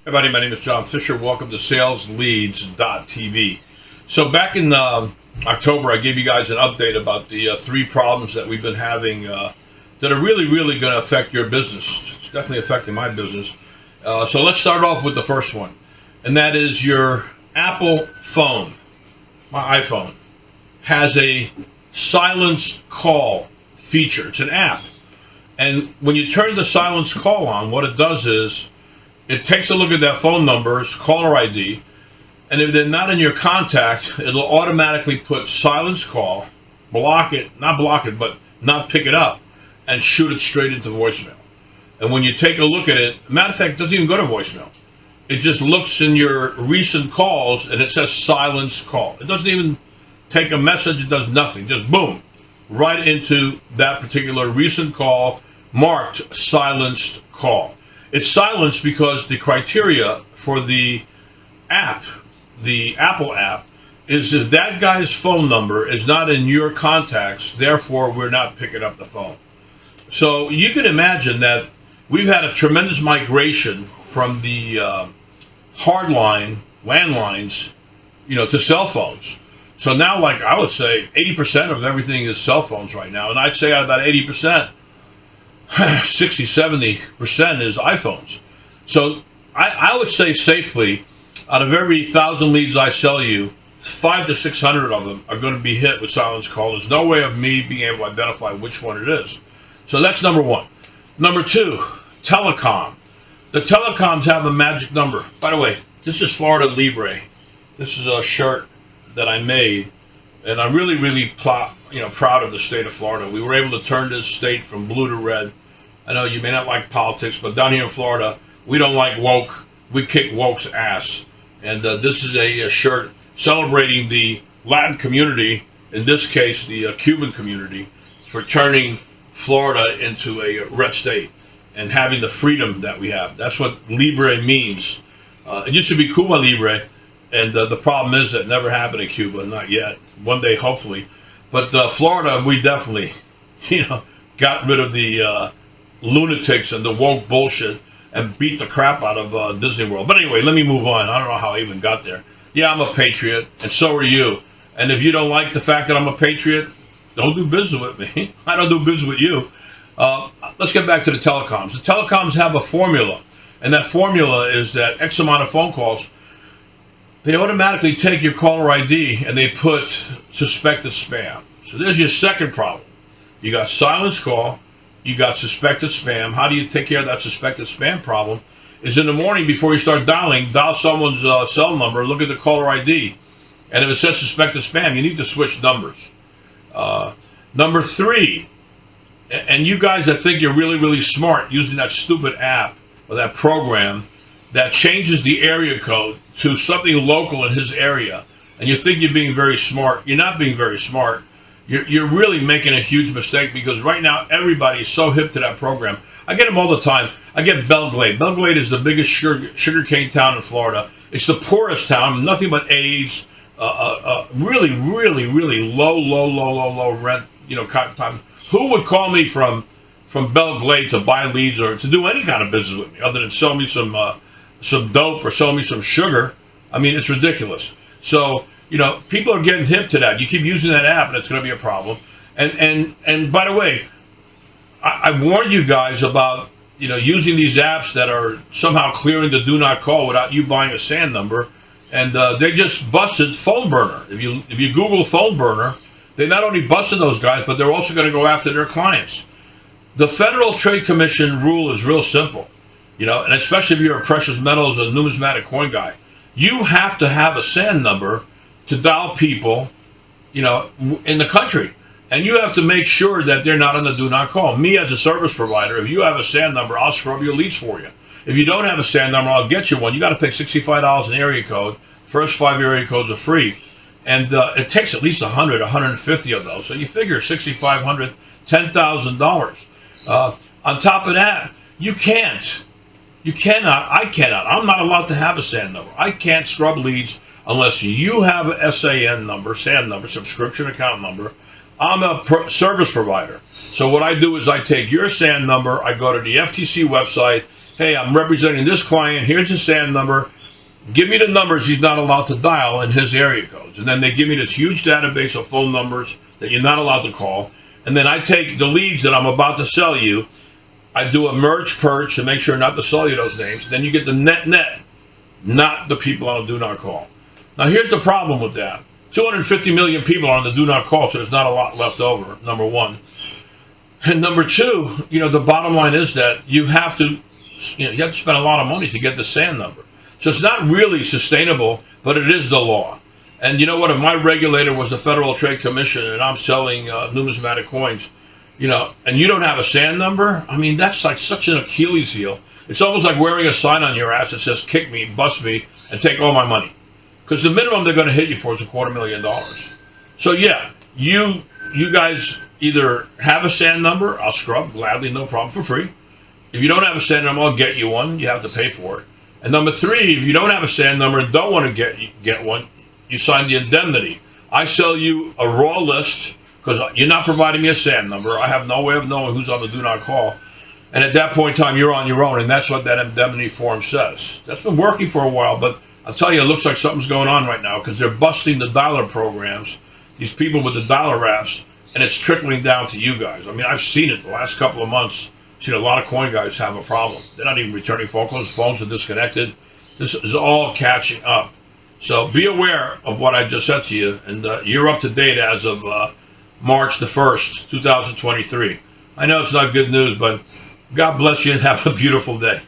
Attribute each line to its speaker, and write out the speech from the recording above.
Speaker 1: Everybody, my name is John Fisher. Welcome to salesleads.tv. So back in October, I gave you guys an update about the three problems that we've been having that are really going to affect your business. It's definitely affecting my business. So let's start off with the first one, and that is your Apple phone. My iPhone has a silence call feature. It's an app. And when you turn the silence call on, what it does is it takes a look at that phone number's caller ID, and if they're not in your contact, it'll automatically put silence call, not block it, but not pick it up, and shoot it straight into voicemail. And when you take a look at it, matter of fact, it doesn't even go to voicemail. It just looks in your recent calls, and it says silence call. It doesn't even take a message. It does nothing. Just boom, right into that particular recent call, marked silenced call. It's silenced because the criteria for the app, the Apple app, is if that guy's phone number is not in your contacts, therefore we're not picking up the phone. So you can imagine that we've had a tremendous migration from the hardline, landlines, to cell phones. So now, like I would say, 80% of everything is cell phones right now. And I'd say about 80%, 60, 70% is iPhones. So I would say safely, out of every 1,000 leads I sell you, 500 to 600 of them are going to be hit with silence call. There's no way of me being able to identify which one it is. So that's number one. Number two, telecom. The telecoms have a magic number. By the way, this is Florida Libre. This is a shirt that I made, and I'm really proud of the state of Florida. We were able to turn this state from blue to red. I know you may not like politics, but down here in Florida, we don't like woke. We kick woke's ass. And this is a shirt celebrating the Latin community, in this case, the Cuban community, for turning Florida into a red state and having the freedom that we have. That's what Libre means. It used to be Cuba Libre, and the problem is that it never happened in Cuba, not yet. One day, hopefully. But Florida, we definitely, got rid of the lunatics and the woke bullshit and beat the crap out of Disney World. But anyway, let me move on. I don't know how I even got there. Yeah, I'm a patriot, and so are you. And if you don't like the fact that I'm a patriot, don't do business with me. I don't do business with you. Let's get back to the telecoms. The telecoms have a formula, and that formula is that X amount of phone calls, they automatically take your caller ID and they put suspected spam. So there's your second problem. You got silence call, you got suspected spam. How do you take care of that suspected spam problem? Is in the morning before you start dialing, dial someone's cell number, look at the caller ID. And if it says suspected spam, you need to switch numbers. Number three, and you guys that think you're really smart using that stupid app or that program that changes the area code to something local in his area, and you think you're being very smart, you're not being very smart. You're really making a huge mistake, because right now everybody's so hip to that program. I get them all the time. I get Belglade. Belglade is the biggest sugarcane town in Florida. It's the poorest town, nothing but AIDS, really low rent, time. Who would call me from Belglade to buy leads or to do any kind of business with me other than sell me some dope or sell me some sugar? I mean, it's ridiculous. So, people are getting hip to that. You keep using that app and it's going to be a problem. And by the way, I warned you guys about, using these apps that are somehow clearing the do not call without you buying a SAN number. And they just busted Phone Burner. If you Google Phone Burner, they not only busted those guys, but they're also going to go after their clients. The Federal Trade Commission rule is real simple, and especially if you're a precious metals or numismatic coin guy, you have to have a SAN number to dial people, in the country. And you have to make sure that they're not on the do not call. Me as a service provider, if you have a SAN number, I'll scrub your leads for you. If you don't have a SAN number, I'll get you one. You got to pay $65 an area code. First 5 area codes are free. And it takes at least 100, 150 of those. So you figure $6,500, $10,000. On top of that, you cannot, I cannot, I'm not allowed to have a SAN number. I can't scrub leads unless you have a SAN number, subscription account number. I'm a service provider. So what I do is I take your SAN number, I go to the FTC website. hey, I'm representing this client. Here's his SAN number. Give me the numbers he's not allowed to dial in his area codes. And then they give me this huge database of phone numbers that you're not allowed to call. And then I take the leads that I'm about to sell you. I do a merge purge to make sure not to sell you those names. Then you get the net, not the people on the do not call. Now here's the problem with that. 250 million people are on the do not call, so there's not a lot left over, number one. And number two, the bottom line is that you have to spend a lot of money to get the SAN number. So it's not really sustainable, but it is the law. And you know what? If my regulator was the Federal Trade Commission and I'm selling numismatic coins, and you don't have a SAN number, I mean, that's like such an Achilles heel. It's almost like wearing a sign on your ass that says, kick me, bust me, and take all my money. Because the minimum they're going to hit you for is $250,000. So yeah, you guys either have a SAN number, I'll scrub, gladly, no problem, for free. If you don't have a SAN number, I'll get you one, you have to pay for it. And number three, if you don't have a SAN number and don't want to get one, you sign the indemnity. I sell you a raw list because you're not providing me a SAN number. I have no way of knowing who's on the do not call. And at that point in time, you're on your own, and that's what that indemnity form says. That's been working for a while, but I'll tell you, it looks like something's going on right now because they're busting the dialer programs, these people with the dialer wraps, and it's trickling down to you guys. I mean, I've seen it the last couple of months. I've seen a lot of coin guys have a problem. They're not even returning phone calls. Phones are disconnected. This is all catching up. So be aware of what I just said to you, and you're up to date as of March the 1st, 2023. I know it's not good news, but God bless you and have a beautiful day.